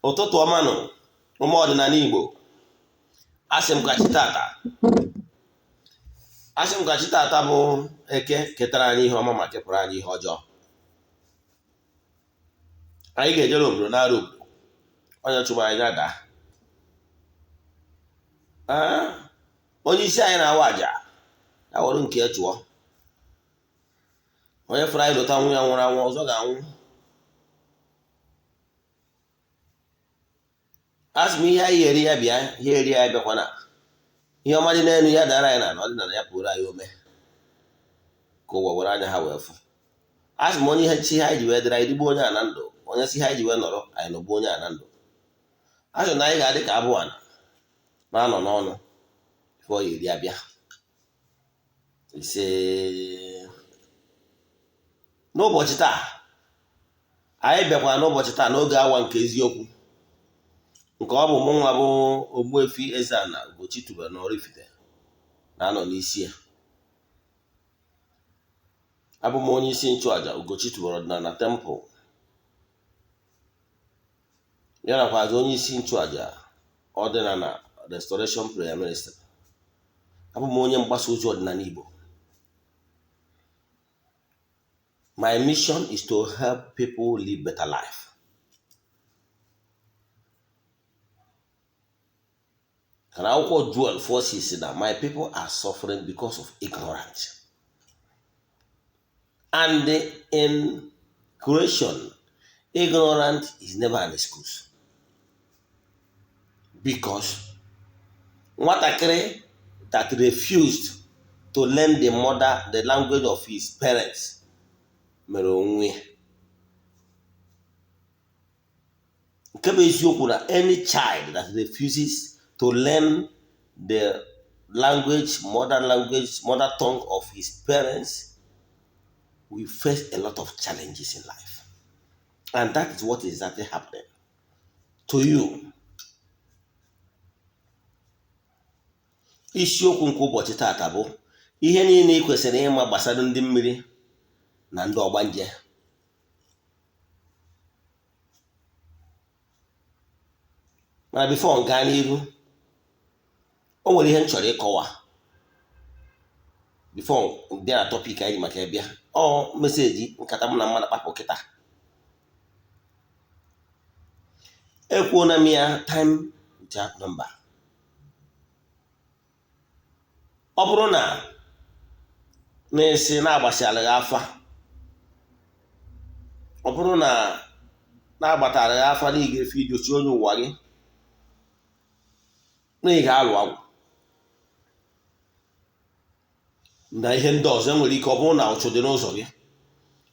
ụtụtụ ọma nụ ụmụ ọdịnala Igbo. Asị m ka chi tata bụ eke ketara anyị ihe ọma ma kepụrụ anyị ihe ọjọọ. Anyị ga-ejere obodo n'ara obodo, onye chụrụ anyị na-ada. Onye isi anyị na-awa aja ya were nke ya chụọ. Onye fụrụ anyị lụta nwunye nwụrụ anwụ ọzọ ga-anwụ. Asị m ihe anyị eri ya bịa, ihe eri ya bịakwana. Ihe ọma dị n'elu ya dara anyị na ọdịnala ya pụrụ anyị ome ka ụwa were anya ha wee fụ. Asị m onye ihe chi ha anyị ji wee dịrị anyị dịgbu onye a na ndụ, onye si ha anyị ji wee nọrọ anyị nọgbu onye a na ndụ. Asị na anyị ga-adị ka abụ ana na-anọ n'ọnụ ife ọya eri abịa. Ise n'ụbọchị taa anyị bịakwara n'ụbọchị taa n'oge awa nke eziokwu, nke ọ bụ mụ nwa bụ Ogbuefi EZE-ANA Ugochi tubelu na oraifite na-anọ n'isi ya. Abụ m onye isi nchụaja Ugochi tubelu Odinana temple, ya nakwazi onye isi nchụaja Odinana Restoration Prayer Ministry. Abụ m onye mgbasa ozi ọdịnala Igbo. My mission is to help people live better life. And akwụkwọ Joel 4:6 says that my people are suffering because of ignorance. And in creation, ignorance is never an excuse. Because nwatakịrị that refused to learn the language of his parents mere onwe. Nke bụ eziokwu na any child that refuses to learn the mother tongue of his parents will face a lot of challenges in life. And that is what is exactly happening to you. Isiokwu nke ụbọchị taata bụ ihe niile ị kwesịrị ịma gbasara ndị mmiri na ndị ogbanje. Mana before gaa n'iru, o nwere ihe m chọrọ ịkọwa before bịa na topic anyị maka ịbịa. Ọ meseji nkata m na mmadụ kpapụ kịta. Ekwuona m ya time without number. Ọ bụrụ na na-esi na-agbasịala gị afa, ọ bụrụ na na-agbatara gị afa na ị ga-efe idochi onye ụwa gị na ị ga-alụ agwụ na ihe ndị ọzọ, nwere ike ọ bụrụ na ụchụ dị n'ụzọ gị,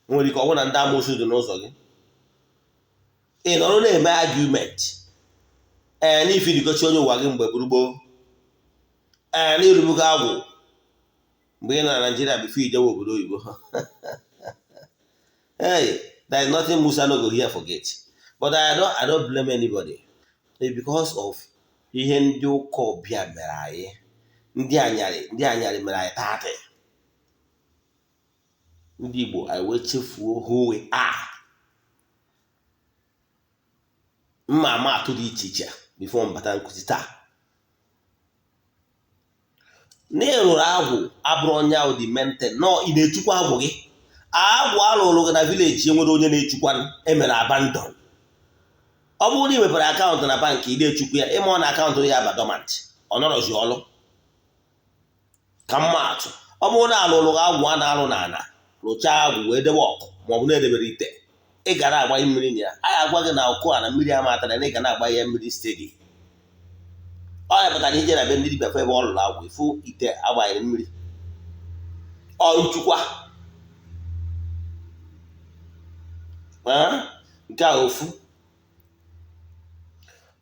nwere ike ọ bụrụ na ndị amoosu dị n'ụzọ gị, ị nọrọ na-eme argument n'ife idochi onye ụwa gị mgbe gburugburu n'irubugo agwụ mgbe ị nọ na Nigeria before ijewe obodo oyibo. Hey, there is nothing Musa no go here forget. But I don't blame anybody. It's because of ihe ndị ụka ọbịa mere anyị, ndị anyarị mere anyị taatị. Ndị Igbo anyị wee chefuo who we are. Mma ama atụ dị iche iche before mbata nkụzi taa. N'ịrụrụ agwụ abụrụ onye ahụ dị mente nọ ị na-echukwa agwụ gị. Agwụ alụrụ gị na vileji enwere onye na-echukwa, emere abandon. Ọ bụrụ na ị mepere akaụntụ na bankị ị na-echukwu ya, ịma ọ na akaụntụ ya aba dormant, ọ nọrọzi ọlụ. Ka mma atụ, ọ bụrụ na alụrụ gị agwụ a na-alụ n'ala, rụchaa agwụ wee debe ọkụ maọbụ na-edebere ite, ị gara agbanye mmiri na ya. Anyị agwa gị na ọkụ a na mmiri ama atara na ị ga na-agbanye ya mmiri stedi. Ọ ya pụtara ije na be ndị dibịa ebe ọ lụrụ agwụ ifu ite agbanyere mmiri. Ọ nchukwa nke a ofu.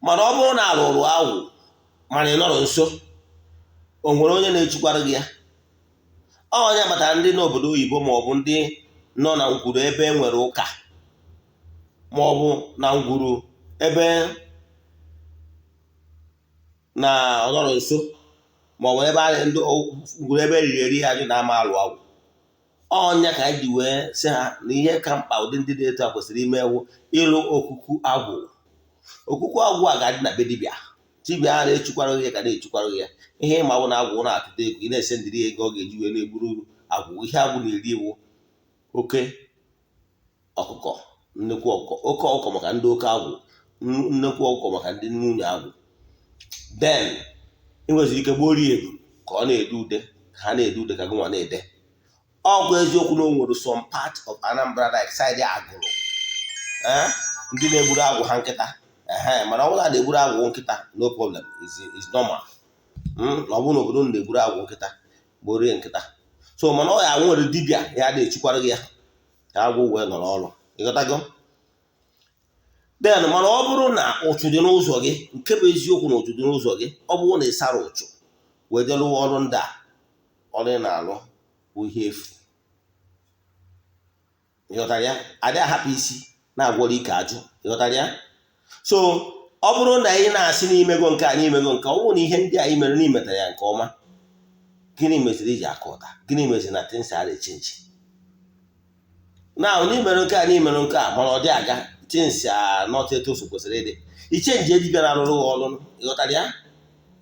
Mana ọ bụrụ na alụrụ agwụ mana ị nọrọ nso, o nwere onye na-echukwara gị ya. Onye batara ndị n'obodo oyibo maọbụ ndị nọ na ngwuru ebe e nwere ụka, maọbụ na ngwuru ebe na ọnọrọ nso, maọbụ ebe ngwuru ebe riri eri ha dị na-ama alụ agwụ. ọnya ka anyị ji wee sị ha na ihe ka mkpa ụdị ndị dị etu a kwesịrị ime ewu ịlụ okuku agwụ. Okuku agwụ a ga-adị na be dibịa a na-echukwara ya ka na-echukwara ya. Ihe ịma bụ na agwụ na-atụta ego, ị na-ese ndịrị ego ọ ga-eji wee na-egburu agwụ. Ihe agwụ na-eri iwu oke ọkụkọ, nnekwu ọkụkọ, oke ọkụkọ maka ndị oke agwụ, nnekwu ọkụkọ maka ndị nwunye agwụ. Then ị nweziri ike gborie ebu ka ọ na-ede ude, ka ha na-ede ude ka gị nwa na-ede. Ọgwụ eziokwu na o nwere some part of Anambra like side agụrụ ndị na-egburu agwụ ha nkịta, mana ọ bụla na-egburu agwụ nkịta no problem, is normal. Na ọ bụrụ na obodo na-egburu agwụ nkịta gborie nkịta, so mana ọ ya nwere dibịa ya na-echukwara gị ya ka agwụ wee nọrọ ọrụ, ịghọtago. Then mana ọ bụrụ na ụchụ dị n'ụzọ gị, nke bụ eziokwu na ụchụ dị n'ụzọ gị, ọ bụrụ na ị sara ụchụ wee jee lụwa ọrụ ndị a, ọrụ ị na-alụ bụ ihe efu, ịghọtara ya. Adị ahapụ isi na-agwọrọ ike ajụ, ịghọtara ya. So ọ bụrụ na ị na-asị n'imego nke a n'imego nke, ọ bụrụ na ihe ndị a imere na imetara ya nke ọma, gịnị meziri iji aka ụta? Gịnị meziri na things are chenji? Na n'imere nke a n'imere nke a, mana ọ dị aga things are not etu o kwesịrị ịdị. Ichenji edibịa na-arụrụ ha ọrụ, ịghọtara ya.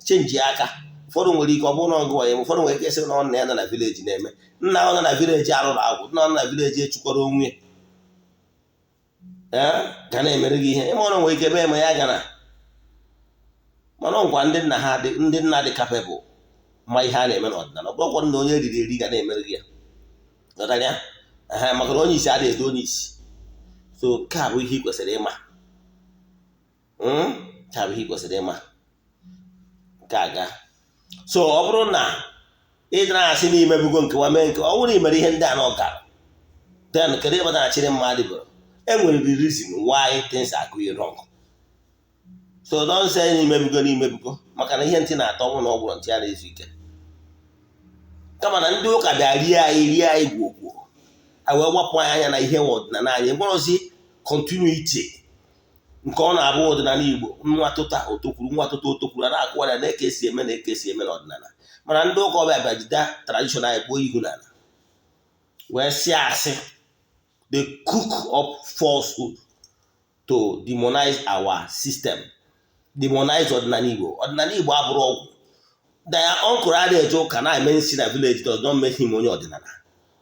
Chenji aka. Ụfọdụ nwere ike ọ bụrụ na ọgụ ya, ụfọdụ nwere ike sị na nna ya nọ na vileji na-eme, nna ọ nọ na vileji arụrụ agwụ, nna ọ nọ na vileji echukwara onwe ya ga na-emere gị ihe. Ịma ọrụ nwere ike mee ma ya gara, mana ngwa ndị nna dị kapebụl ma ihe a na-eme n'ọdịnala. Ọ bụrụkwa na onye riri eri ga na-emere gị ya, ịghọtara ya. Maka na onye isi adịghị edo onye isi. So nke a bụ ihe ị kwesịrị ịma, nke a bụ ihe ị kwesịrị ịma nke aga. So ọ bụrụ na ị na-asị n'ime bugo nke nwa mee nke, ọ bụrụ na ị mere ihe ndị a na ọgara, then kedu ebe na-achịrị mmadụ bụrụ enwere the reason why things are going wrong. So don't say n'ime bugo maka na ihe ntị na-atọ ọnwụ na ọgwụrụ ntị ya na-ezu ike. Kama na ndị ụka bịa rie anyị gwogwo, a wee gbapụ anyị anya na ihe ọdịnala anyị, mkpọrọzi continuity nke ọ na-abụ ọdịnala Igbo. Nwa tụta otokwuru, nwa tụta otokwuru, a na-akụwa ya na eke esi eme na eke esi eme n'ọdịnala. Mana ndị ụka ọbịa bịa jide tradition anyị kpụọ ihu n'ala wee sị asị, they cook up falsehood to demonize our system, demonize ọdịnala Igbo. Ọdịnala Igbo abụrụ ọgwụ. Na ya ọnkụrụ adịghị eje ụka na-eme nsi na village does not make him onye ọdịnala.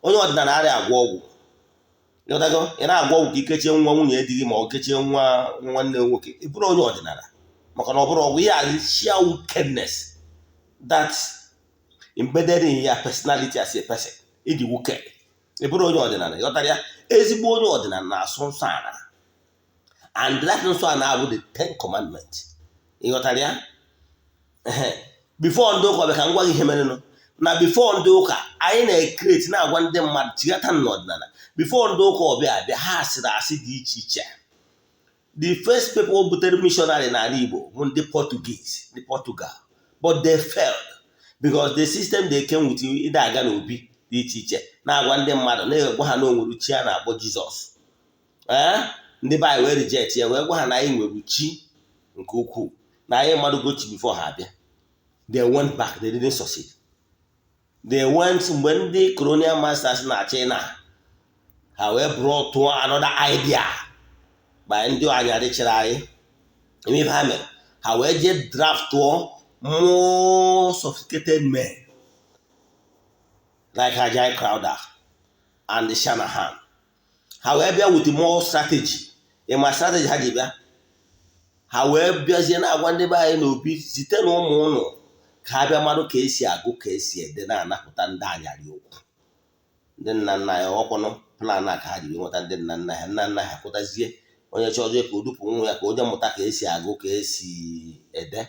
Onye ọdịnala adịghị agwọ ọgwụ, ịghọtago. Ị na-agwọ ọgwụ ka ikechie nwa nwunye di gị ma ọ kechie nwa nwanne nwoke, ị bụrụ onye ọdịnala, maka na ọ bụrụ ọgwụ. Ihe a sheer wickedness that embedded in your personality as a person. Ịdị wicked, ị bụrụ onye ọdịnala, ịghọtara ya. Ezigbo onye ọdịnala na-asụ nsọ ala, and that nsọ ala abụ the 10 commandments, ịghọtara ya. Before ndị ụka ọbịa ka m gwa gị ihe merenụ na before ndị ụka anyị na-ekreti na-agwa ndị mmadụ tighata n'ọdịnala. Before ndị ụka ọbịa abịa, ha asịrị asị dị iche iche. The first people butere missionary n'ala Igbo bụ ndị Portuguese, the Portugal, but they failed because the system they came with ịda aga n'obi dị iche iche na-agwa ndị mmadụ, na-egwa ha na onwere chi a na-akpọ Jizọs. Ndị be anyị wee reject ya, wee gwa ha na anyị nwere chi nke ukwuu, na anyị mmadụ gochi before ha abịa. They went back, they didn't succeed. They went mgbe ndị colonial masters na China, ha wee brought to another idea by ndị anya dịchara anyị. Ime ha mere, ha wee je draft more sophisticated men like Ajay Crowder and the Shanahan. Ha wee bịa with more strategy. Ma strategy ha ji bịa, ha wee bịazie na-agwa ndị be anyị n'obi site na ụmụ ụnụ ka ha bịa mmadụ ka esi agụ, ka esi ede, na-anapụta ndị anyarị okwu. Ndị nna nna ya ọkwụnụ plan a ka ha jiri nweta ndị nna nna ha. Nna nna ha pụtazie onye chọrọ ka o dupụ nwa ya ka onye mụta ka esi agụ, ka esi ede.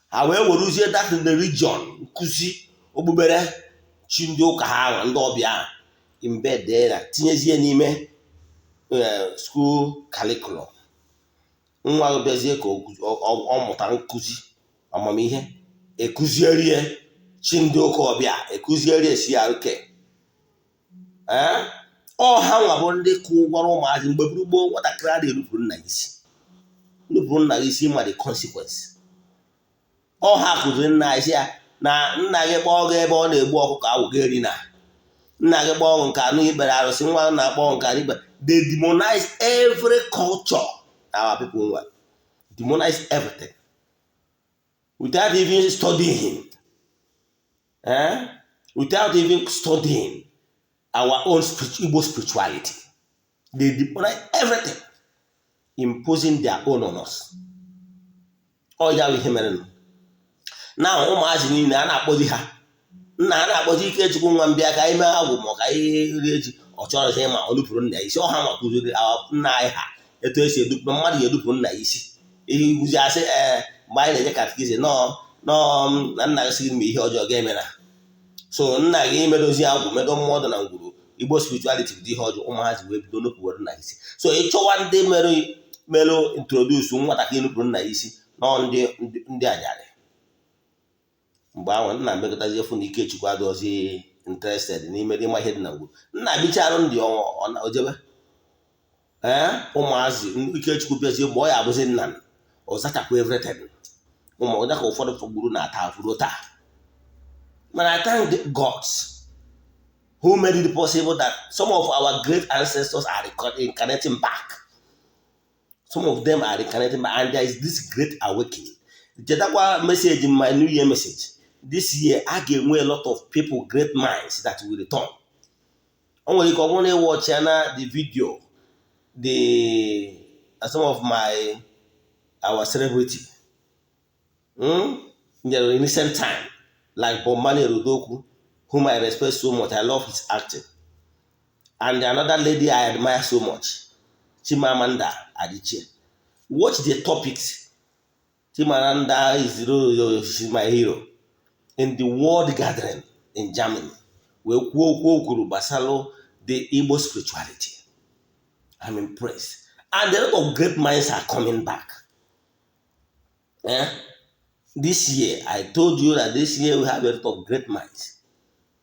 Ha wee weruzie that in the region nkụzi okpukpere chi ndị ụka ha ahụ, ndị ọbịa embed na tinyezie n'ime school curriculum. Nwa bịazie ka ọ mụta nkụzi amamihe, ekụzierie chi ndị ụka ọbịa, ekụzierie si ya oke. Ọ ha nwa bụ ndị kwụ ụgwọrọ ụmụazị. Mgbe gboo nwatakịrị adịghị erupụrụ nna gị isi, nupụrụ nna gị isi ma the consequence. Ọ ha kụziri nna isi ya na nna gị kpọọ gị ebe ọ na-egbu ọkụkọ awụga eri na nna gị kpọọ nke anụ ikpere arụsị, nwa na-akpọ nke anụ ikpere. They demonize every culture our people nwere. Demonize everything without even studying. Without even studying our own Igbo spirituality. They demonize everything, imposing their own on us. Ọ ya bụ ihe mere na ụmụazị niile a na-akpọzi ha nna a na-akpọzi Ikechukwu nwa mbịa ka anyị mee agwụ ma ka anyị rie ji. Ọ chọrọzi ịma o nupụrụ nna ya isi. Ọha ma kụziri nna anyị ha etu esi edupụ mmadụ ya edupụrụ nna ya isi. Ihe guzi asị mgbe anyị na-eje katikizim na nna gị sịrị m ihe ọjọọ ga-eme na so nna gị medozi agwụ medo mmadụ na ngwuru Igbo spirituality bụ ihe ọjọọ. Ụmụazị wee bido nupụrụ nna ya isi. So ịchọwa ndị merụ introduce nwatakịrị nupụrụ nna ya isi nọ ndị anyarị. Mgbe ahụ nna mmekọtazi efu na Ikechukwu adịghịzi interested n'ime ịma ihe dị na ngwuru. Nna bicharụ ndị ojebe ụmụazị Ikechukwu bịazie mgbe ọ ya abụzi nna ọ zachapụ everything. Ụmụ ka ụfọdụ gburu na-ata afụrụ taa. But I thank the gods who made it possible that some of our great ancestors are reincarnating back. Some of them are reincarnating back, and there is this great awakening. The message in my New Year message. This year, I gave away a lot of people, great minds that will return. Only if I want to watch the video, some of our celebrity, in the recent time, like Bomani Rudoku, whom I respect so much. I love his acting. And another lady I admire so much, Chimamanda Adichie. Watch the topics. Chimamanda she's my hero. In the world gathering in Germany, we Basalo the Igbo spirituality. I'm impressed. And a lot of great minds are coming back. This year, I told you that this year we have a lot of great minds.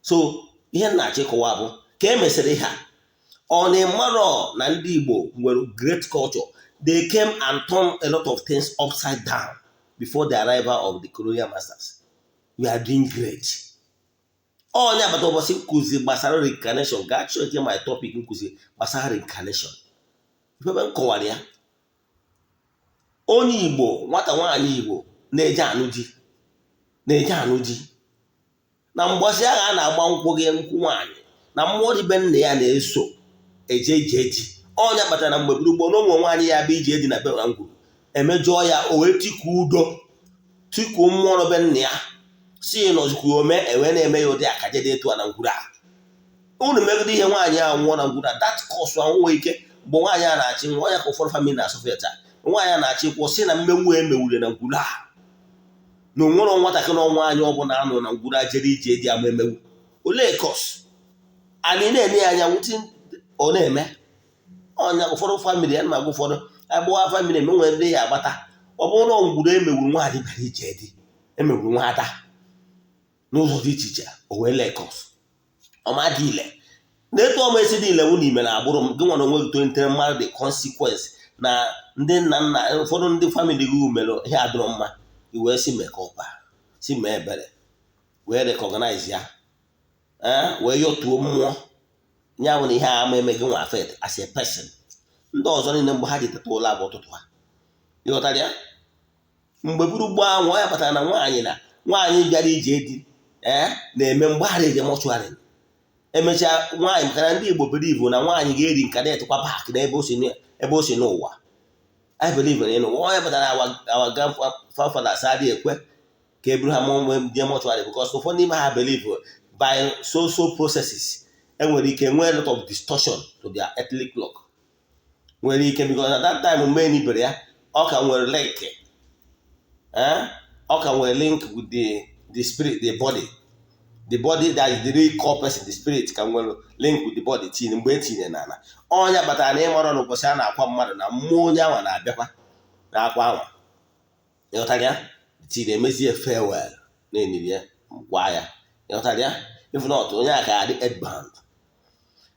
So, ihe na-achịkọwa bụ ka e mesịrị ha ọ na-emaro na ndị Igbo nwere great culture. They came and turned a lot of things upside down before the arrival of the colonial masters. We are doing great. Onye agbata ụbọchị nkụzi gbasara reincarnation ga-achọ ike my topic nkụzi gbasara reincarnation. Ifebe nkọwara ya onye Igbo nwata nwaanyị Igbo na-eje anụ di na mgbọsị agha a na-agba nkwụ gị nkwụ nwaanyị na mmụọ dịbe nna ya na-eso eje di. Onye kpatara na mgbe gburu na ụmụ nwaanyị ya bụ ije di na be na ngwuru emejọọ ya o wee tiku udo tiku mmụọ be nna ya si n'ozukwu ome ewe na-eme ya ụdị akaje dị etu a na ngwuru a. Unu megide ihe nwaanyị a nwụọ na ngwuru a that cause anwụ ike bụ nwaanyị a na-achị nwa ya ka ụfọdụ family na-asọfe taa. Nwaanyị a na-achị kwụsị na mmenwu emewure na ngwuru a na onwere nwatakịrị ọnwa anyị ọbụla anọ na ngwuru ajere ije dị ama emewu. Olee kos anyị na-enye ya anya nwụtị ọ na-eme ọnya ụfọdụ famili ya na magụ ụfọdụ agbụwa famili emenwe ndị ya agbata ọ bụrụ na ngwuru emewuru nwaanyị bịara ije dị emewuru nwata n'ụzọ dị iche iche o wee lee kos ọmadị ile na-eto ọma esi dị ile wụ n'ime na agbụrụ m gị nwere onwe gị tontere mmadụ the consequence na ndị nna ụfọdụ ndị famili gị mere ihe adịrọ mma iwee si mee ka ọba si mee ebere wee recognize ya wee yotuo mmụọ ya bụ na ihe a ma eme gị nwa affect as a person. Ndị ọzọ niile mgbe ha ji teta ụlọ abụ ụtụtụ ha ịghọtara ya mgbe buru ugbo ahụ ya kpatara na nwaanyị bịara ije di na-eme mgbagharị eje mọchụarị emechaa nwaanyị maka na ndị Igbo believe na nwaanyị ga-eri nkanet kwa bak na ebe o si n'ụwa. I believe in onye kpatara our grandfathers adịghị ekwe ka eburu ha mụọ die mọchụarị because ụfọdụ n'ime ha believe by so processes enwere ike nwee a lot of distortion to their ethnic clock. Nwere ike because at that time mgbe n'ibere ya ọ ka nwere link ọ ka nwere link with the spirit, the body that is the real core person. The spirit can well link with the body tin mgbe etinye n'ala. Onye kpatara na ịmara n'ụbọchị a na-akwa mmadụ na mmụọ onye ahụ na-abịakwa na-akwa ahụ ịghọtara ya tin emezie farewell na-eniri ya gwa ya ịghọtara ya if not onye a ka adị headband.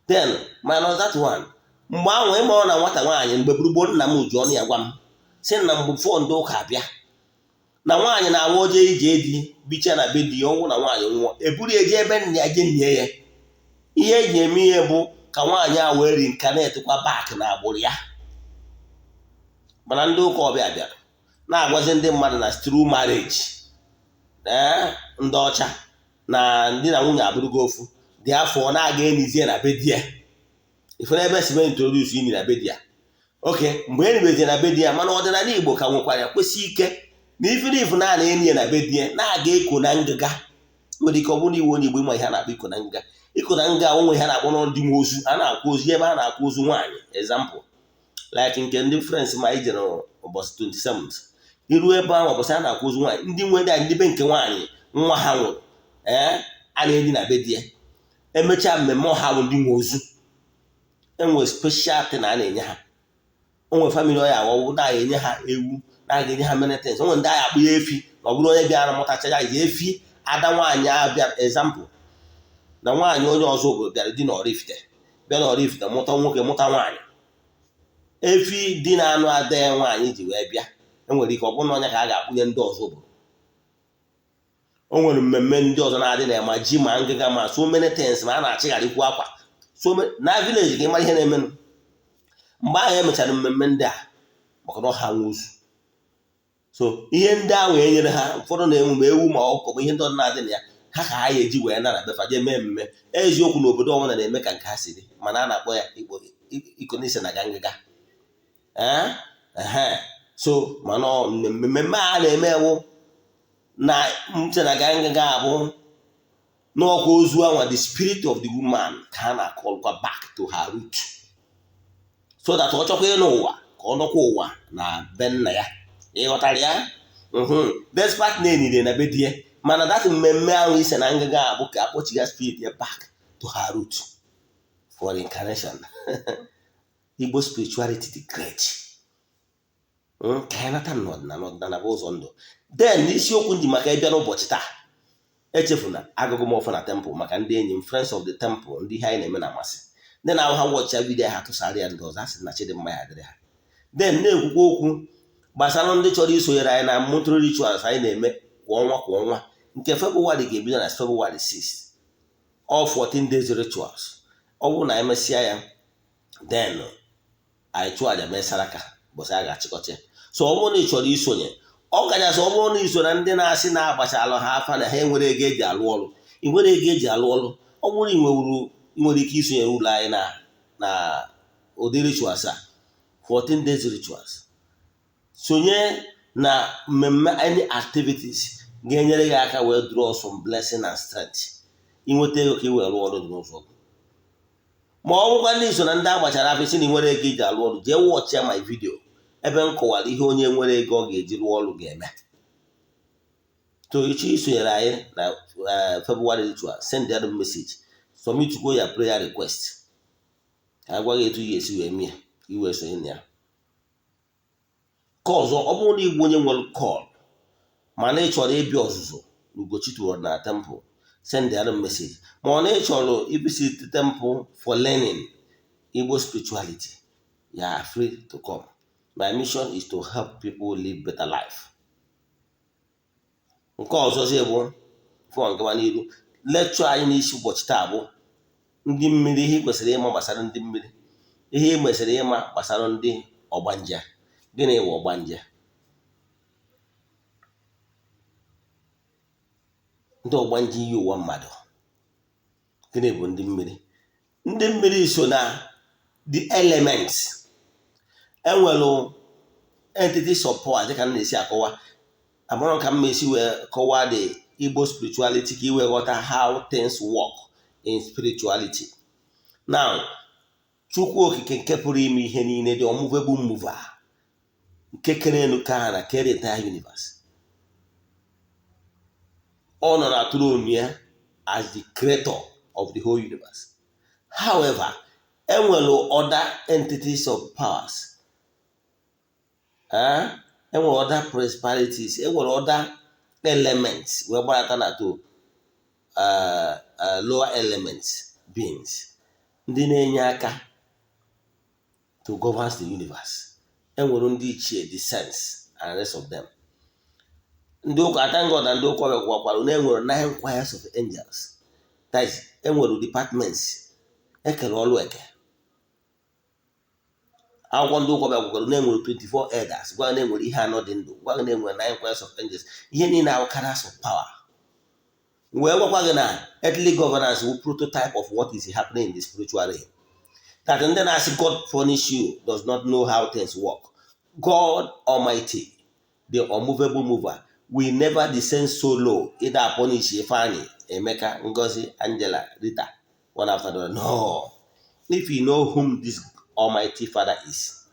Then minus that one mgbe ahụ ịmara na nwata nwaanyị mgbe gburugbo nna m uju ọnụ ya gwa m si na mgbe fọ ndị ụka abịa na nwaanyị na-awa oje ije di bicha na be di ọnwụ na nwaanyị nwụọ eburu eje ebe nna ya je nye ya ihe eji eme ihe bụ ka nwaanyị a wee reincarnate kwa back na agbụrụ ya. Mana ndị ụka ọbịa bịara na-agwazi ndị mmadụ na through marriage ndị ọcha na ndị na nwunye abụrụgo ofu dị afọ ọ na-aga enizie na be di ya. Ifere ebe si mee introduce ini na be di ya. Oke, mgbe enibezie na be di ya, mana ọdịnala Igbo ka nwekwara ya kwesị ike na ifirifu na enyi na be di ya na-aga eko na ngịga. Nwere ike ọ bụrụ na iwu onye Igbo ịma ihe a na-akpọ iko na ngịga. Iko na ngịga onwe ihe a na-akpọ n'ọdị m ozu, a na-akwa ozu ebe a na-akwa ozu nwaanyị. Example like nke ndị Friends ma anyị jere ụbọchị 27th iru ebe ahụ ụbọchị a na-akwa ozu nwaanyị, ndị nwe ndị be nke nwaanyị nwa ha nwụrụ a na-enyi na be di ya. Emechaa mmemme ọha bụ ndị nwe ozu, enwe special thing a na-enye ha. Onwe family ọya awọwụ na-enye ha ewu, na-enye ha many things. Onwe ndị agha akpụ ya efi ma ọ bụrụ onye bịara mụtacha ya ji efi ada nwaanyị abịa. Example na nwaanyị onye ọzọ obodo bịara di na oraifite, bịa na oraifite mụta nwoke mụta nwaanyị, efi di na anụ ada ya nwaanyị ji wee bịa. Enwere ike ọ bụrụ na onye ka a ga-akpụnye ndị ọzọ obodo. O nwere mmemme ndị ọzọ na-adị na ma ji ma ngịga ma so many things ma a na-achịgharịkwu akwa na village ka ị mara ihe na-emenụ. Mgbe ahụ emechara mmemme ndị a maka na ọha nwe ozu. So ihe ndị ahụ enyere ha ụfọdụ na-emume ewu ma ọkụkọ bụ ihe ndị ọdị na-adị na ya ha ka ha eji wee na befa jee mee mmemme. Eziokwu na obodo ọbụla na-eme ka nke ha si dị, mana a na-akpọ ya iko n'ise na ngịga. So mana mmemme a na-eme ewu na nche na ngịga abụ n'ọkwa ozu anwa the spirit of the woman ka ha na-akọlkwa back to her root, so that ọ chọkwa ịnụ ụwa ka ọ nọkwa ụwa na be nna ya. Ịghọtara ya? Despite na enire na be di ya, mana that mmemme ahụ ise na ngịga abụ ka akpọchiga spirit ya back to her root for incarnation. Igbo spirituality dị great. Ka anyị nata n'ọdịnala bụ ụzọ ndụ. Then n'isiokwu ndị maka ịbịa n'ụbọchị taa, echefuna agụgụ m ọfọ na temple maka ndị enyi m Friends of the Temple, ndị ihe anyị na-eme na amasị. Ndị na-ahụ ha wọchịa vidiyo ha tụsara ya ndị ọzọ, asị na Chidimma ya dịrị ha. Then na-ekwukwa okwu gbasara ndị chọrọ isonyere anyị na monthly rituals anyị na-eme kwa ọnwa. Nke Febụwarị ga-ebido na Febụwarị 6, all 14 days rituals. Ọ bụrụ na anyị mesịa ya, then anyị chụọ aja mee saraka bụsị a ga-achịkọcha. So ọ bụrụ na ị chọrọ isonye, ọ kachasị ọ bụrụ na iso na ndị na-asị na-agbachalụ ha afa na ha enwere ego eji alụ ọrụ. Ị nwere ego eji alụ ọrụ, ọ bụrụ ị nwere ike isonyere ụlọ anyị na ụdị rituals a 14 days rituals. Sonye na mmemme any activities ga-enyere gị aka wee draw some blessing and strength. Inweta ego ka ị wee rụọ ọrụ dị n'ụzọ. Ma ọ bụkwa ndị iso na ndị agbachara afọ isi na ị nwere ego eji alụ ọrụ, jee wọchịa my video ebe m kọwara ihe onye nwere ego ọ ga-eji rụọ ọrụ ga-eme. So ịchọ isonyere anyị na February ritual, send the message, submit to go your prayer request. Ka gwa gị etu ihe esi wee mee iwe sonye na ya. Ka ọzọ, ọ bụrụ na Igbo onye nwere call mana ị chọrọ ịbịa ọzụzụ Ugochi Odinana Temple, send the message. Ma ọ na ị chọrọ visit temple for learning Igbo spirituality, you are free to come. My mission is to help people live better life. Nke ọzọ si bụ fọ nke n'iru lecture anyị n'isi ụbọchị taa bụ ndị mmiri, ihe kwesịrị ịma gbasara ndị mmiri, ihe kwesịrị ịma gbasara ndị ogbanje. Gịnị bụ ogbanje? Ndị ogbanje iyi ụwa mmadụ. Gịnị bụ ndị mmiri? Ndị mmiri so na the elements. Enwere entities of power dịka m na-esi akọwa. Amara ka m esi wee kọwaa the Igbo spirituality ka iwe ghọta how things work in spirituality. Now, Chukwu okike nke pụrụ ime ihe niile, the unmovable mover, nke kere elu ka ha na kere entire universe. Ọ nọ na throne ya as the creator of the whole universe. However, enwere other entities of powers. Enwere other principalities, enwere other elements wee gbarata na to lower elements beings ndị na-enye aka to govern the universe. Enwere ndị ichie, the sense and the rest of them. Ndị ụka thank God na ndị ụka gwakwara na enwere 9 choirs of angels. That is, enwere departments ekere ọlụ eke akwụkwọ ndị ụkọ bịa gwụkwara na-enwere 24 elders gwa na-enwere ihe anọ dị ndụ gwa na-enwere 9 choirs of angels ihe niile ahụ carriers of power wee gwakwa gị na earthly governance bụ prototype of what is happening in the spiritual realm. That ndị na-asị God punish you does not know how things work. God Almighty, the unmovable mover, will never descend so low either punish Ifeanyi, Emeka, Ngozi, Angela, Rita, one after the other. No. If you know whom this Almighty Father is.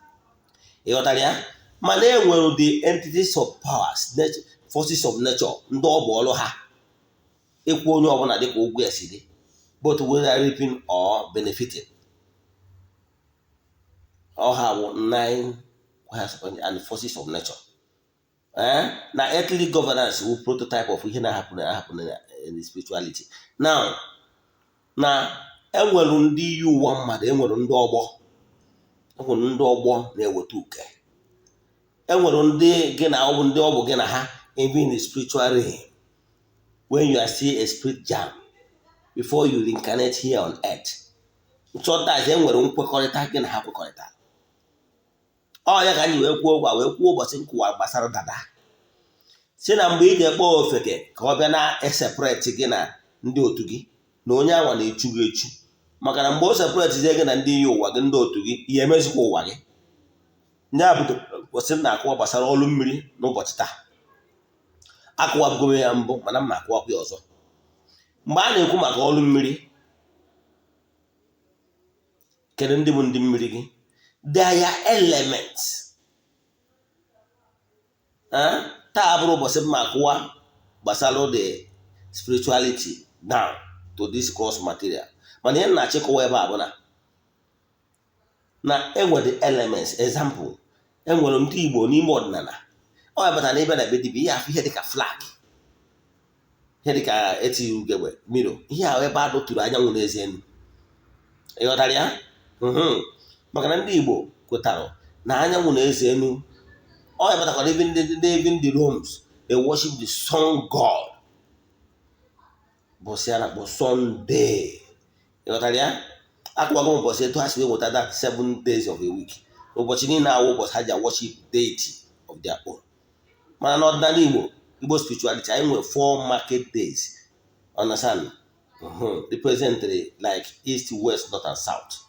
Ịghọtara ya? Mana enwere the entities of powers, forces of nature, ndị ọ bụ ọlụ ha ịkwụ onye ọbụla dịka ụgwọ ya si dị, both whether reaping or benefiting. All have 9 and forces of nature. Na earthly governance will prototype of ihe na-happen in the spirituality. Now, na enwere ndị yi ụwa mmadụ, enwere ndị ọgbọ na-eweta uke, enwere ndị gị na ọ bụ ndị ọ bụ gị na ha even in the spiritual realm. When you are still a spirit jam before you reincarnate here on earth, sometimes enwere nkwekọrịta gị na ha kwekọrịta. Ọ ya ka anyị wee kwuo ụbọchị nkụwa gbasara dada si na mgbe ị ga-ekpe ofeke ka ọ bịa na-eseparate gị na ndị otu gị na onye anwa na-echu gị echu, maka na mgbe o separate gị na ndị iyi ụwa gị ndị otu gị ihe emezikwa ụwa gị. Ndị abụdo kwesịrị na-akụwa gbasara ọlụ mmiri n'ụbọchị taa. Akụwabugo ya mbụ mana m na-akụwakwa ya ọzọ. Mgbe a na-ekwu maka ọlụ mmiri, kedu ndị bụ ndị mmiri gị? Their elements. Taa bụrụ ụbọchị m akụwa gbasara the spirituality down to this cross material. Mana ihe na-achịkọwa ebe a bụ na enwere elements. Example, enwere ndị Igbo n'ime ọdịnala. Ọ yabata na ebe na ebe dibịa ihe afọ ihe dịka flag, ihe dịka eti ugegbe miro, ihe ahụ ebe a dọtụrụ anyanwụ n'ezi enu. Ịghọtara ya? Maka na ndị Igbo kwetara na anyanwụ na-eze enu. Ọ yabatakwara even the Romans, they worship the sun god. Bọsị a na-akpọ Sunday. Ịghọtara ya? Akụwago ụbọchị etu ha si weta that 7 days of a week. Ụbọchị niile awụ ụbọchị ha ji worship deity of their own. Mana n'ọdịnala Igbo spirituality, anyị nwere 4 market days. Understand? Represented like east, west, north and south.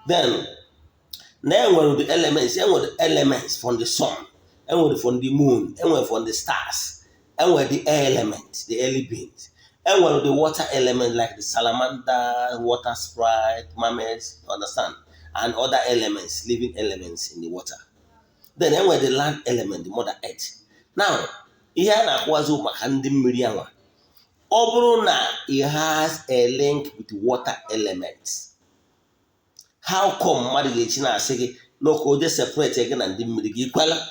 Then enwere the elements. Enwere the elements from the sun, enwere from the moon, enwere from the stars, enwere the air element, the early beings, enwere the water element like the salamander, water sprite, mermaids, understand, and other elements, living elements in the water. Then enwere the land element, the mother earth. Now, ihe a na-akwụwazi maka ndị mmiri anwa, ọ bụrụ na it has a link with water elements, how come mmadụ ga-echi na-asị gị n'oke oje separate gị na ndị mmiri gị? Ikwela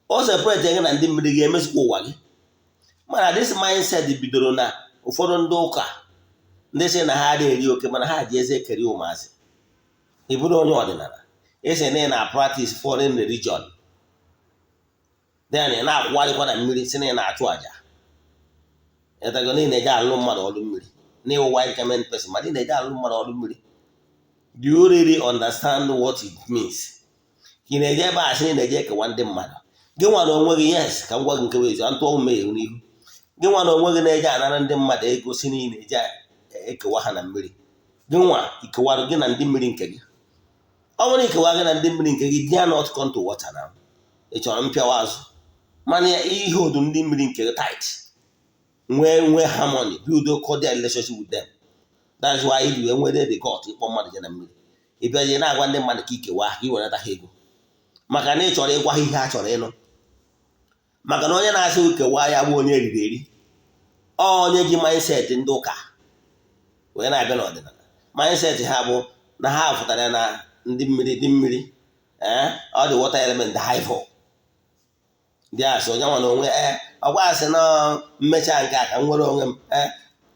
o separate gị na ndị mmiri gị emezikwa ụwa gị. Mana this mindset bidoro na ụfọdụ ndị ụka ndị sị na ha adịghị eri oke mana ha ji eze ekeri ụmụazị. Ị bụrụ onye ọdịnala esi na practice foreign religion, then na-akwụgharịkwa na mmiri si na na-achụ àjà. Etago niile eje alụ mmadụ ọrụ mmiri na ịwụ white garment person, ma dị na-eje alụ mmadụ ọrụ mmiri. Do you really understand what it means? Ka ị na-eje ebe a sị na-eje ekewa ndị mmadụ. Gị nwa na onwe gị, yes, ka m gwa gị nke bụ ezi ntụ ọmụ mee n'ihu. Gị nwa na onwe gị na-eje anara ndị mmadụ ego si na ị na-eje ekewa ha na mmiri. Gị nwa ikewarụ gị na ndị mmiri nke gị. Ọ nwere ikewa gị na ndị mmiri nke gị, they are not come to water now. Ị chọrọ mpịawa azụ. Mana ihe odu ndị mmiri nke gị tight. Nwee harmony, build a cordial relationship with them. That's why if you enwere the God ịkpọ mmadụ je na mmiri, ị bịaje na-agwa ndị mmadụ ka ikewa ka ị wenata ha ego, maka na ị chọrọ ịgwa ha ihe ha chọrọ ịnụ. Maka na onye na-asị ukewa ya bụ onye riri eri, onye ji mindset ndị ụka wee na-abịa n'ọdịnala. Mindset ha bụ na ha fụtara na ndị mmiri ọ dị water element, the highfall. Ndị asị onye nwa na onwe ọgwa asị na mmecha nke a ka m nwere onwe m.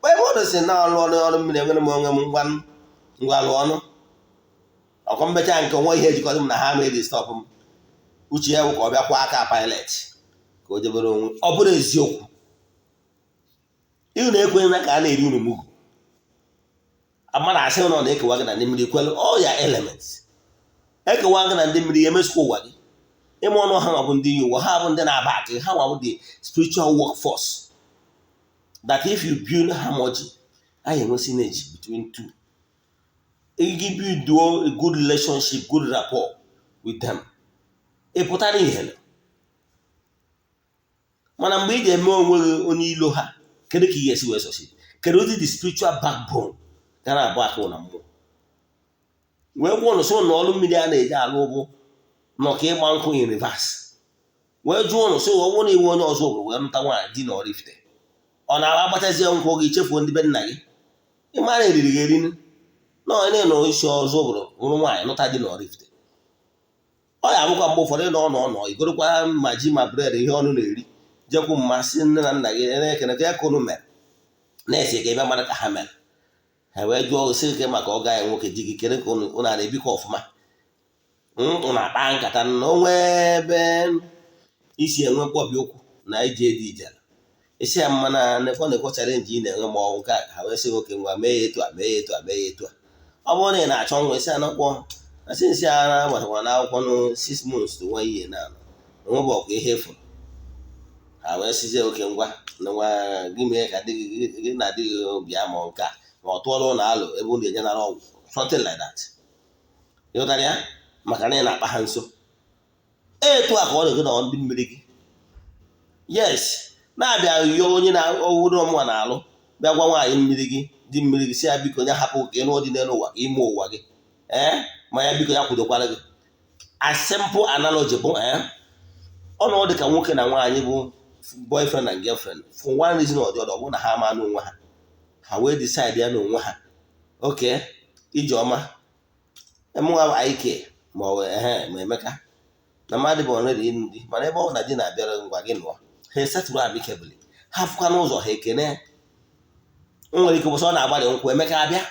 Ebe ọ si na ọrụ mmiri enwere m onwe m ngwa lụọ ọnụ. Ọkwa mmecha nke onwe ihe ejikọta m na ha mee dị stọpụ m. Uche ya bụ ka ọ bịa kwa aka pilot ka o jebere onwe. Ọ bụrụ eziokwu, unu ekwenye na ka a na-eri unu mugu. mmadụ asị ụlọ na-ekewa gị na ndị mmiri kwelu all ya elements ekewa gị na ndị mmiri emesịkwa ụwa gị ịma ọnụ ha bụ ndị ụwa ha bụ ndị na-aba akị ha bụ the spiritual workforce that if you build harmony I enwe synergy between two it give you a good relationship good rapport with them ị pụtara ihe mana mgbe ị ga-eme onwe gị onye ilo ha kedu ka ị ga-esi wee sosi kedu ụdị the spiritual backbone ga na-abụ akụ na mmụọ wee gwụọ nso na ọrụ mmiri a na-eji alụ ụgbụ nọ ka ịgba nkwụ in reverse wee jụọ nso ọgwụ na iwe onye ọzọ obodo wee nụta nwaanyị di na Oraifite ọ na-agba agbachazie nkwụ gị chefuo ndị be nna gị ịmara eriri gị eri na onye nọ isi ọzọ obodo hụrụ nwaanyị nụta di na Oraifite ọ ya abụkwa mgbe ụfọdụ nọ igorokwa ma ji ma bred ihe ọnụ na-eri jekwu mmasị nne na nna gị na-ekene ka unu mere na-esi ka ebe mara ka ha mere ha wee jụọ osi ike maka ọ gaghị nwoke ji gị kere ka unu na-ebikọ ọfụma unu akpa nkata na onwe ebe isi enwe mkpọbi okwu na iji edi ijela isi ya mma na nekọ chalenji ị na-enwe ma ọnwụ nke ha wee sị oke ngwa mee ya etu a mee ya etu a mee ya etu a ọ bụrụ na ị na-achọ nwa isi anakpọ na sinsi a na-agbatakwa na akwụkwọ n 6 months to 1 year na onwe bụ ọkwa ihe efu ha wee sizie oke ngwa na nwa gị mee ka gị na-adịghị bịa ma nke a ma ọ tụọrọ ụlọ alụ ebe unu enye nara ọgwụ something like that ịghọtara ya maka na ị na-akpa ha nso etu a ka ọ dị gị na ndị mmiri gị yes na-abịa yọọ onye na-owuru ọmụwa na-alụ bịa gwa nwaanyị mmiri gị di mmiri gị si ya biko ya hapụ ka ịnụ dị n'elu ụwa ka ime ụwa gị ma ya biko ya kwudokwara gị a simple analogy bụ ọnọdụ dị ka nwoke na nwaanyị bụ boyfriend and girlfriend for one reason or the other ọ bụ na ha ama n'onwe ha ha wee decide ya n'onwe ha oke Ijeọma emụwa ike ma ọ ma Emeka na mmadụ bụ ọnredi ndị mana ebe ọ na di na-abịara ngwa gị nụọ ha esetụrụ amicably ha fụkwa n'ụzọ ha ekene nwere ike bụsọ ọ na-agbalị nkwụ Emeka abịa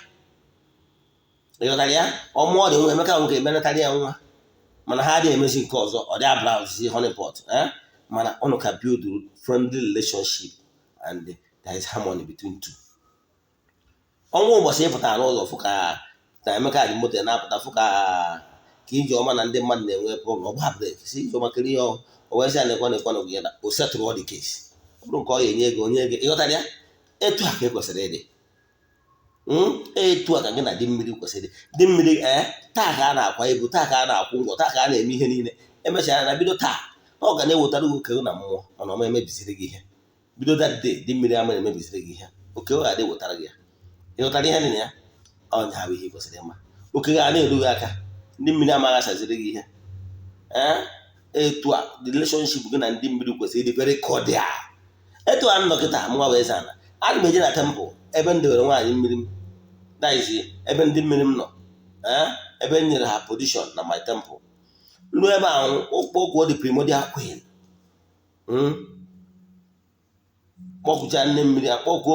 ịghọtara ya ọmụọ dị nwa Emeka nwoke emenatara ya nwa mana ha adịghị emezi nke ọzọ ọ dị abụrụzi honeypot mana ọnụ ka build friendly relationship and there is harmony between two ọnwa ụbọchị ịpụtara n'ụzọ fụ ka na Emeka dị moto na-apụta fụ ka Ijeọma na ndị mmadụ na-enwe problem ọgba brek si Ijeọma kiri ihe owezi a na-ekwe gị na o setụrụ ọ dị case ọ bụrụ nke ọ ga-enye ego onye ego ịghọtara ya etu a ka ekwesịrị ịdị etu a ka gị na di mmiri kwesịrị di mmiri taa ka a na-akwa ego taa ka a na-akwụ ụgwọ taa ka a na-eme ihe niile emechara na bido taa ọ ga na-ewetara gị oke na mmụọ mana ọma emebiziri gị ihe bido that day di mmiri ama emebiziri gị ihe oke ọ ga-adị wetara gị ya ịghọtara ihe niile ya ọnya bụ ihe kwesịrị ịma oke ga na-eru gị aka ndị mmiri amaghị asaziri gị ihe etu a the relationship gị na ndị mmiri kwesịrị ịdị very cordial etu a nnọkịta mụnwa bụ Eze-Ana ana m eje na temple ebe m dewere nwaanyị mmiri m daizi ebe ndị mmiri m nọ ebe m nyere ha position na my temple ruo ebe ahụ okpokwo the primordial queen kpọkụcha nne mmiri akpọkụọ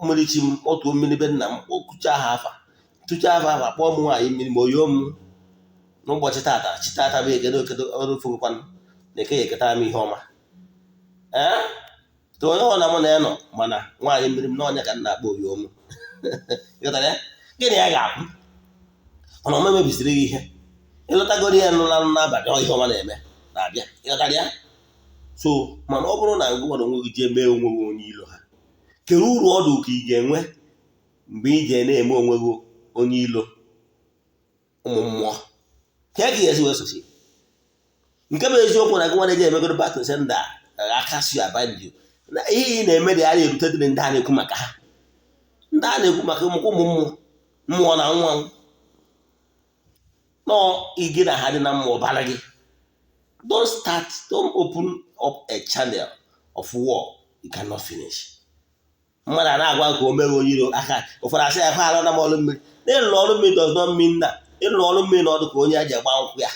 mmiri chi m kpọtuo mmiri be nna m kpọkụcha ha afa tụcha afa kpọọ m nwaanyị mmiri ma oyo m n'ụbọchị tata chitata bụ ekedo ọrụ fụkwanụ na-eke ya eketara m ihe ọma to onye ọ na mụ na ya nọ mana nwaanyị mmiri m n'ọnya ka m na-akpọ oyo m ịghọtara ya gịnị ya ga-akwụ ọna ọma mebisiri gị ihe ịlọtagoro ya nụla n'abalị ihe ọma na-eme na-abịa ịghọtara ya so mana ọ bụrụ na ngị nwere onwe gị jee mee onwe gị onye ilo ha kere uru ọdụ ka ị ga-enwe mgbe ị je na-eme onwe gị onye ilo ụmụ mmụọ ka ga ezi wee sosi nke bụ eziokwu na gị nwa na-eje emegoro batụ sị nda aka si abandị na ihe ị na-eme dị a na-erute dị ndị a na-ekwu maka ha ndị a na-ekwu maka ụmụ mmụọ na nwa nọ igi na ha dị na mmụọ bara gị don't open up a channel of war you cannot finish mmadụ a na-agwa ka o meghị onye iro aka ụfọdụ asị ya ha alụ na m ọrụ mmiri na-ịlụ ọrụ mmiri does not mean na ịlụ ọrụ mmiri na ọdụ ka onye a ji agba nkwụ ya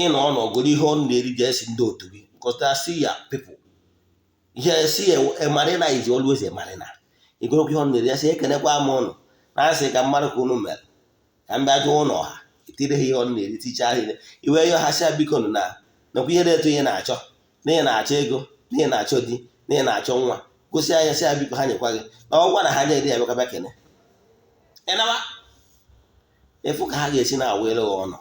ịnọ ọnọgoro ihe ọnụ na-eri ji esi ndị otu gị because I see ya people see a marina is always a marina igorokwa ihe ọnụ na-eri ya sị ekenekwa m ụnụ na-asị ka mmadụ ka ụnụ mere ka m bịa jụọ ụlọ ha etire ha ihe ọnụ na-eri tichaa ihe iwe ihe ha si biko na nakwa ihe na-eto ihe na-achọ na ihe na-achọ ego na ihe na-achọ di na ihe na-achọ nwa gosi anya sị ya biko ha nyekwa gị na ọgwa na ha nye ya bịa kene ịnaba efu ka ha ga-esi na-awere gị ọnụ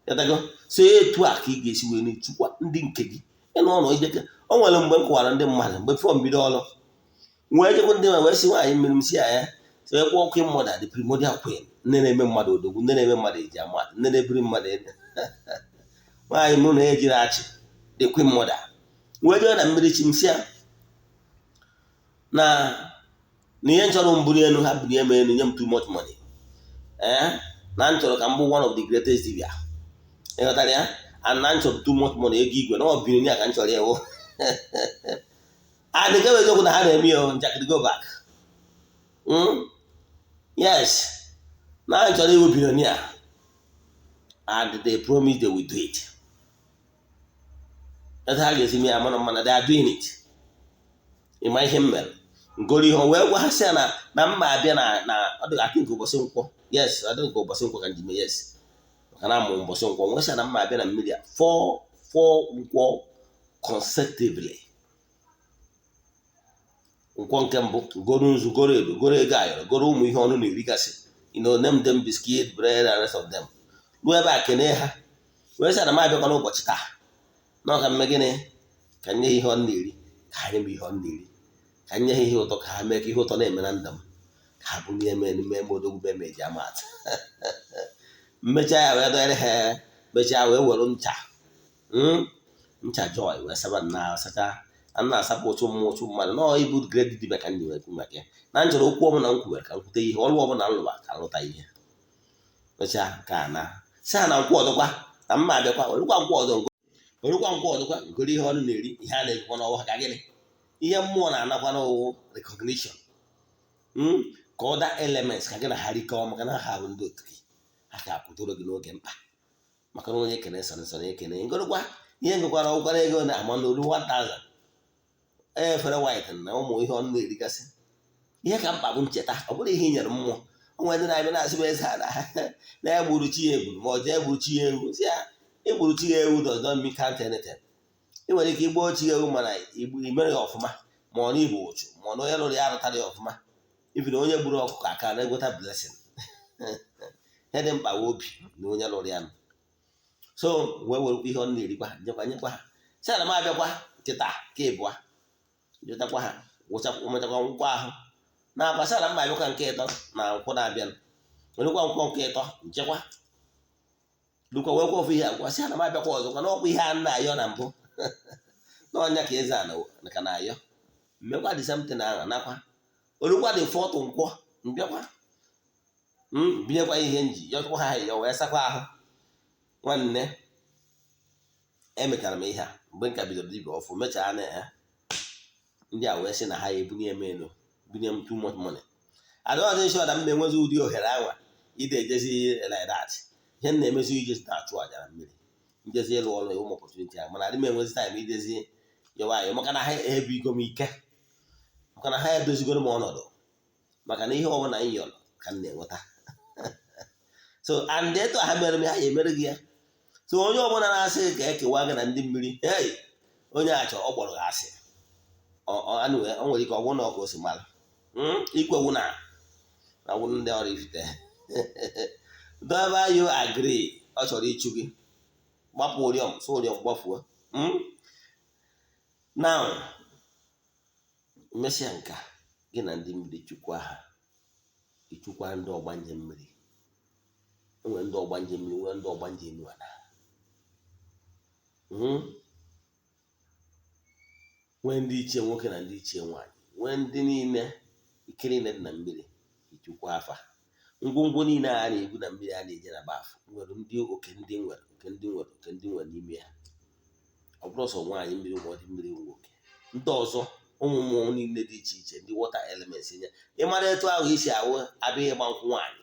yatago so etu a ka ị ga-esi wee na-echukwa ndị nke gị ịnụ ọnụ ijeke o nwere mgbe m kọwara ndị mmadụ mgbe fọ mbido ọrụ wee jekwa ndị wee si nwaanyị mmiri m si ya ya so ekwe ọkụ mmadụ the primordial queen nne na-eme mmadụ odogwu nne na-eme mmadụ eji amadụ nne na-ebiri mmadụ ede nwaanyị mụ na ejiri achị the queen mother wee jee na mmiri chimsia na ihe nchọrọ mbuli elu ha buli eme elu nye m too much money na nchọrọ ka m bụ one of the greatest dibia ịghọtara ya and na nchọrọ too much money ego igwe na ọ biri ya ka nchọrọ ewu and nke eziokwu na ha na-eme ya njakịrị go back yes na nchọrọ iwu billionaire and they promise they will do it. That's how you see me, I'm they are doing it. In my himmel. Ngori ho wee gwa ha sị na mma abịa na I think ụbọchị nkwọ. Yes, I don't go ụbọchị nkwọ ka njime yes. Maka na amụ ụbọchị nkwọ nwe sị na mma abịa na mmiri a 4 nkwọ consecutively. Nkwọ nke mbụ goro nzu goro edo goro ego ayọrọ goro ụmụ ihe ọnụ na-erigasị name them biscuit bread and rest of them. Ruo ebe a kene ha wee sị na mma abịakwa n'ụbọchị taa n'ọka mme gịnị ka nye ihe ọ na-eri ka ha nye m ihe ọ na-eri ka nye ha ihe ụtọ ka ha mee ka ihe ụtọ na-eme na ndụ m ka ha bụrụ eme n'ime odogwu be meji amat mmecha ya wee dọrọ ha mechaa wee were ncha joy wee saba na asacha na asapụ ụtụ mmadụ na ibu grade dibia ka ndị wee kwu maka ya na nchọrọ okwu ọbụla m kwuwere ka m kwute ihe ọrụ ọbụla nlụba ka lụta ihe mechaa ka na saa na nkwụ ọdọkwa na mma abịakwa werekwa nkwụ ọdọ orukwa nkwụ ọdụkwa ngoro ihe ọnụ na-eri ihe a na-ekwu n'ọwa ka gịnị ihe mmụọ na-anakwa n'ọwụ recognition ka ọda elements ka gị na ha rikọọ maka na ha bụ ndị otu gị ha ka apụtoro gị n'oge mkpa maka na onye ekene nsọ ekene ngorokwa ihe ngụkwara ụkwara ego na-ama n'olu 1000 efere white na ụmụ ihe ọnụ na-erigasị ihe ka mkpa bụ ncheta ọ bụrụ ihe i nyere mmụọ onwe ndị na-abịa na-asị bụ eze ana na-egburu chi ya egburu ma ọ jee egburu chi ya egwu si ya egburu chi ya ewu does not mean can't anything. Ị nwere ike igbo chi ya ewu mana imere ya ọfụma ma ọ na igbo ụchụ ma ọ na onye lụrụ ya arụtara ya ọfụma ibiri onye gburu ọkụkọ aka na-egweta blessing ihe dị mkpa wee obi na onye lụrụ ya nọ so wee were ihe ọ na-erikwa jekwa nyekwa ha si ana m abịakwa nkịta ka ịbụa jetakwa ha ụmechakwa nkwụ ahụ na-agbasa na mma abịakwa nke ịtọ na nkwụ na-abịa werekwa nkwụ nke ịtọ nchekwa dukwa wee kwa ofu ihe agwa sị ana m abịakwa ọzọkwa n'ọkwa ihe a na-ayọ na mbụ n'ọnya ka eze ana ka na-ayọ mmekwa dị samtin ahụ nakwa orukwa dị fọtụ nkwọ mbịakwa binyekwa ihe nji yọkwa ha ya wee sakwa ahụ nwanne emechara m ihe a mgbe nka bidoro dibịa ọfụ mechaa na ya ndị a wee sị na ha ya ebunye m elu bunye m too much money adọghị nshọ na m na-enwezi ụdị ohere anwa ide ejezi like that ihe m na-emezi ije na-achụ aja na mmiri njezi ịlụ ọrụ ụmụ opportunity ahụ mana adị m enwezi time idezi yọwa ayọ maka na ha ebigo m ike maka na ha edozigoro m ọnọdụ maka na ihe ọbụla m yọrọ ka m na-enweta so and etu ha mere m ha ya emere gị ya so onye ọbụla na-asị ka ekewa gị na ndị mmiri hey onye achọ ọ gbọrọ gị asị o nwere ike ọgwụ na ọkụ osi mara ikwewu na agwụ ndị oraifite Dover you agree ọ chọrọ ịchụ gị gbapụ oriọm so oriọm gbafuo now mesịa nka gị na ndị mmiri chukwa ha ịchụkwa ndị ọgbanje mmiri enwere ndị ọgbanje mmiri nwere ndị ọgbanje enu ana nwee ndị ichie nwoke na ndị ichie nwaanyị nwee ndị niile ike niile dị na mmiri ịchụkwa afa ngwongwo niile a na-egwu na mmiri a na-eje na bafụ nwere ndị oke ndị nwere oke ndị nwere n'ime ya ọ bụrụ sọ nwaanyị mmiri ma ọ dị mmiri nwoke ndị ọzọ ụmụ mmụọ niile dị iche iche ndị water elements ya ịmara etu ahụ isi awụ abịghị ịgba nkwụ nwaanyị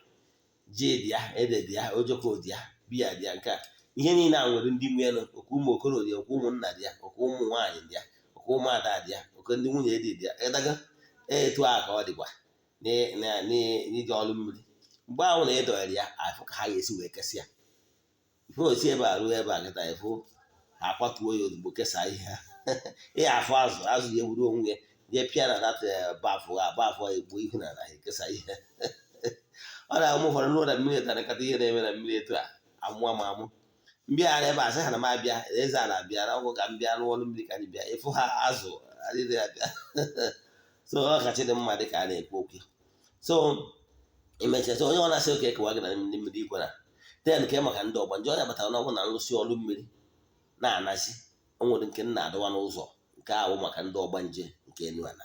ji dị ya ede dị ya ojoko dị ya biya dị ya nke a ihe niile a nwere ndị nwere oke ụmụ okoro dị ya oke ụmụnna dị ya oke ụmụ nwaanyị dị ya oke ụmụada dị ya oke ndị nwunye dị ya ịdaga etu ahụ ka ọ dịkwa n'ije ọrụ mmiri mgbe ahụ na ịdọrọ ya afụ ka ha ga-esi wee kesịa ife osi ebe a ruo ebe a kịta ifụ ha akwatuo ya ozugbo kesaa ihe ha ịya afụ azụ ya egburu onwe ya jee pịa na dat bafụ egbu ihu na ala ekesa ihe ọ na-amụ ụfọdụ n'ụlọ na mmiri etara nkata ihe na-eme na mmiri etu a amụọ ma amụ mbịa ebe asị ha na m abịa Eze-Ana bịa na ọgwụ ka m bịa n'ọrụ mmiri ka anyị bịa ịfụ ha azụ adịghị abịa so ọ kacha dị mma dị ka a na-ekwu okwu so imechasị onye ọ na-asị oke kewa gị na ndị mmiri ikwara ten nke maka ndị ọgbanje onye batara n'ọgwụ na nrụsị ọrụ mmiri na-anazi o nwere nke nna adọwa n'ụzọ nke ahụ maka ndị ọgbanje nke enu ana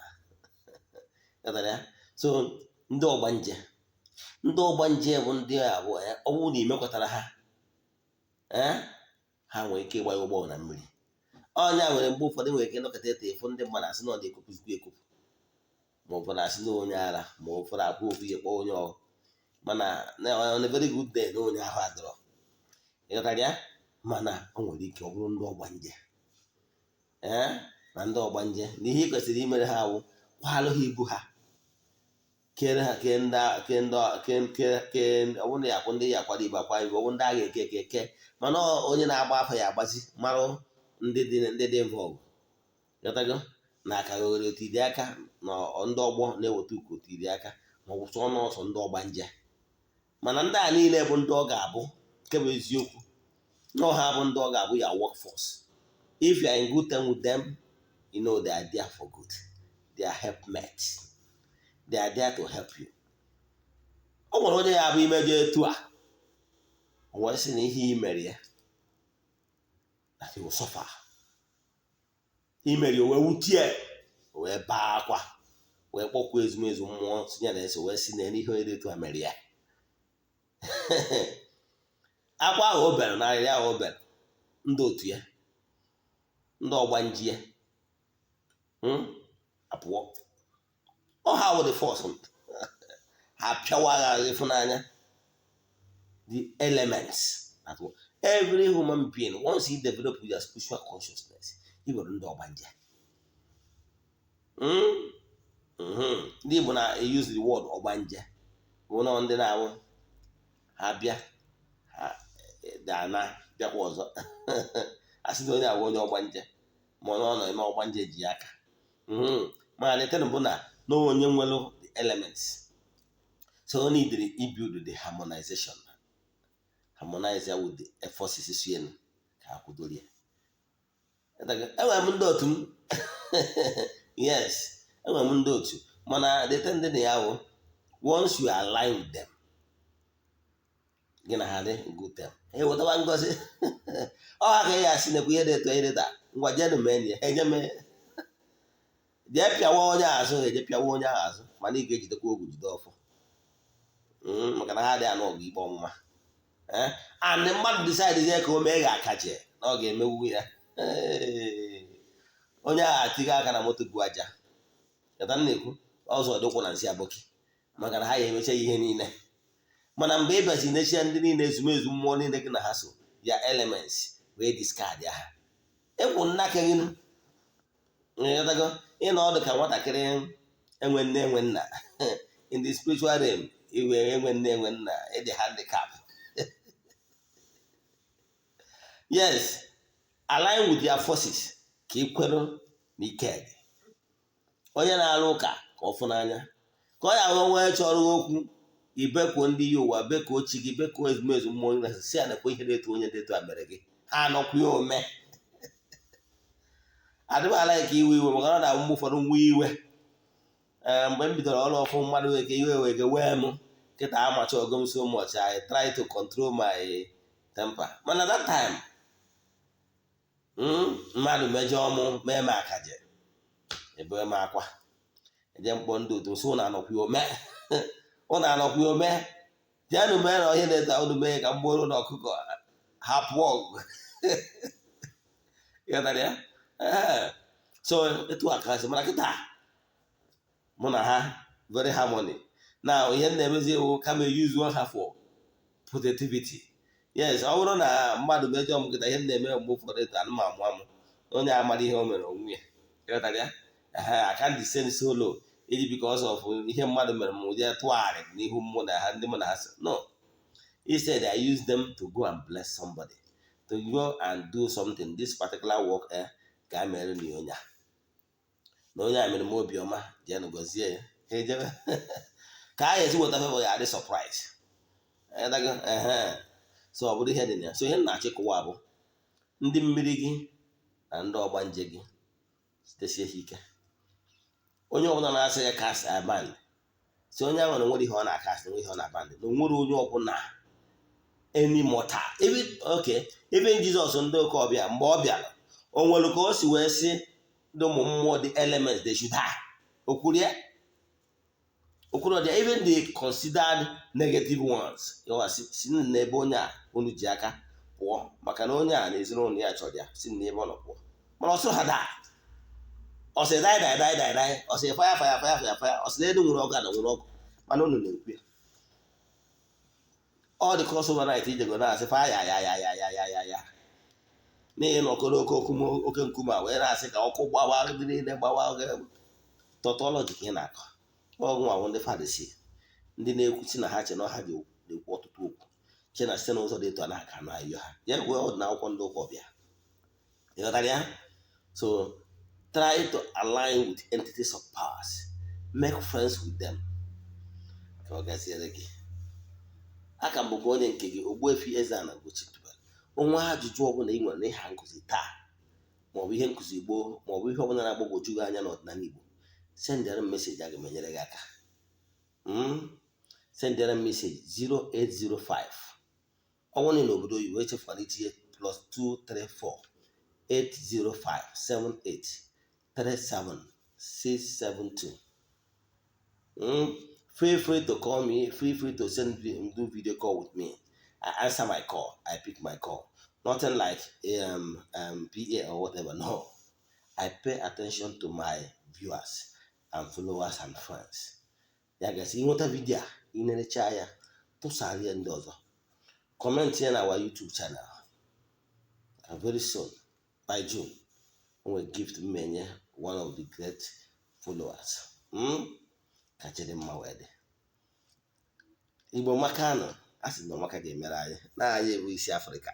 ya so ndị ọgbanje bụ ndị abụọ ya ọ bụrụ na imekọtara ha ha nwere ike ịgba ya ụgbọ na mmiri ọnya nwere mgbe ụfọdụ nwere ike nọkọta eto efu ndị mmadụ asị na ọ na-ekopụzikwa ekopụ ma ụfọdụ asị na onye ara ma ụfọdụ akwa ofu ihe kpọọ onye ọgụ mana on a very good day na onye ahụ adọrọ ịghọtara ya mana o nwere ike ọ bụrụ ndị ọgbanje na ndị ọgbanje na ihe ị kwesịrị imere ha awụ kwalụ ha ibu ha kere ha ọ bụrụ na ya akwụ ndị ya akwado ibe akwa ibe ọ bụ ndị agha eke mana onye na-agba afọ ya agbazi marụ ndị dị involve ghọtago na aka ghere otiri aka na ndị ọgbọ na-eweta uko otiri aka ma ọ bụ sọ n'ọsọ ndị ọgbanje mana ndị a niile bụ ndị ọ ga-abụ nke bụ eziokwu na ọha bụ ndị ọ ga-abụ ya workforce if you are in good terms with them you know they are there for good they are helpmates they are there to help you ọ nwere onye ya bụ imejọ etu a o wee sị na ihe i mere ya that he will suffer imeri o wee wutie o wee baa akwa wee kpọkwa ezumezu mmụọ tinye na ese wee si na ihe onye dị etu a mere ya akwa ahụ o bere na arịrị ahụ o bere ndị otu ya ndị ọgbanje ya apụọ ọ ha wụ the force ha pịawa agha ịfụnanya the elements that every human being once he develop their spiritual consciousness he nwere ndị ọgbanje ndị Igbo na-use the word ọgbanje bụ na ndị na-awụ ha bịa ha dana bịakwa ọzọ asị na onye agwa onye ọgbanje ma ọ nọ eme ọgbanje ji aka ma letere bụ na onye nwere the elements so o need to build the harmonization harmonize ya with the forces isuenu ka ha kwudoro ya enwere m ndị otu m yes enwere m ndị otu mana the thing dị na ya bụ once you align with them gị na ha dị good term wetaba ngozi ọ ha ka ya asị nekwa ihe dị eto ihe dịta ngwa jenụ mee ya enye m jee pịawa onye azụ eje pịawa onye ahụ azụ mana ị ga-ejidekwa ogwu jide ọfọ maka na ha dị anụ ọgụ ikpe ọmụma and mmadụ decide ihe ka o mee ga-akaje na ọ ga-emewu ya onye ahụ atighị aka na moto bụ aja kata na-ekwu ọzọ dịkwụ na nsị abụkị maka na ha ya emecha ihe niile mana mgbe ị bịazi nechia ndị niile ezumezu mmụọ niile gị na ha so ya elements wee discard ha ekwu nnakeghị ịnọ ọdụ ka nwatakịrị enwe nne enwe nna in the spiritual realm iwe enwe nne enwe nna ịdị handicap yes align with their forces ka ị kwere n'ike dị onye na-arụ ụka ka ọ fụnanya ka ọ ya ahụ nwee chọrọ okwu ibekuo ndị ya ụwa bekuo chi gị bekuo ezumezu mmụọ na si ya nakwa ihe na-eto onye na-eto a mere gị ha anọkwa ya ome adịbala ka iwe iwe maka na na-abụ mgbe ụfọdụ nwa iwe mgbe m bidoro ọrụ ọfụ mmadụ weke iwe wege wee m kịta amacha ọgọ m so much I try to control my temper mana that time mmadụ mejọọ mụ mee m akaje ebe m akwa eje mkpọ ndị otu so na anọkwa ome ụnụ anọkwa ome bịanụ mee na onye na-eta ụnụ mee ka mgboro na ọkụkọ hapụ ọgụ ịghọtara ya so etu a kasị mana kịta mụ na ha very harmony na ihe na-emezi ewu kama use ha for positivity yes ọ bụrụ na mmadụ mejọ m kịta ihe na-eme mgbe ụfọdụ etu anụmanụ amụ onye amara ihe o mere onwe ya ịghọtara ya I can't descend so low iji because of ihe mmadụ mere m je tụgharị n'ihu mụ na ha ndị mụ na ha so no instead I use them to go and bless somebody to go and do something this particular work ga mere na onye na onye a mere m obiọma jee gozie ya ejebe ka a ga-esi weta favor ya adị surprise so ọ bụrụ ihe dị na ya. So ihe na-achịkọwa bụ ndị mmiri gị na ndị ọgbanje gị sitesie ha ike. Onye ọbụla na-asị ya cast aband si onye ahụ na nwere ihe ọ na-akast, nwe ihe ọ na-aband, na onwere onye ọbụla any mortal ebe Jizọs ndị oke ọbịa mgbe ọ bịara o nwere ka o si wee sị ndị ụmụ mmụọ dị elements they should die. Okwuru ya even the considered negative ones si n'ebe onye a unu ji aka pụọ maka na onye a na ezinụlọ ya chọrọ ya si n'ebe ọ nọ pụọ, mana ọsọ ha daa ọsị dai ọsị faya ọsị na elu nwere ọgụ na nwere ọgụ, mana unu na-ekwu ya ọ dị cross over night ijego na-asị faya ya n'ihi na ọkọrọ oke nkume a wee na-asị ka ọkụ gbawa dị niile gbawa tọtọlọji ka ị na-akọ ọgwụ nwanwụ ndị Farisi ndị na-ekwu si na ha che na ha ji na-ekwu ọtụtụ okwu che na site n'ụzọ dị etu a na-aka na ayọ ha ya gwe ọdịna akwụkwọ ndị ụka ọbịa ịghọtara ya. So try to align with entities of powers, make friends with them ka ọ gaziere gị. Aka m bụkwa onye nke gị Ogbuefi EZE-ANA Ugochi tubelu. Onwe ajụjụ ọbụla ị nwere n'ịha nkụzi taa maọbụ ihe nkụzi gboo maọbụ ihe ọbụla na-agbagwoju gị anya n'ọdịnala Igbo, sendere m meseji aga m enyere gị aka. Sendere m meseji 0805 ọnwụnị n'obodo oyibo echefukwala itinye +234 805 78 37672. Feel free to call me, feel free to do video call with me. I answer my call, I pick my call. Nothing like PA or whatever, no. I pay attention to my viewers and followers and friends. Ya gasị ịnweta vidio a ị na-erecha ya tụsara ya ndị ọzọ, comment ya na our YouTube channel. Very soon by June I will gift menye one of the great followers. Kachiri mma wee dị Igbo maka anọ a sị na maka ga-emere anyị na anyị ewu isi Afrịka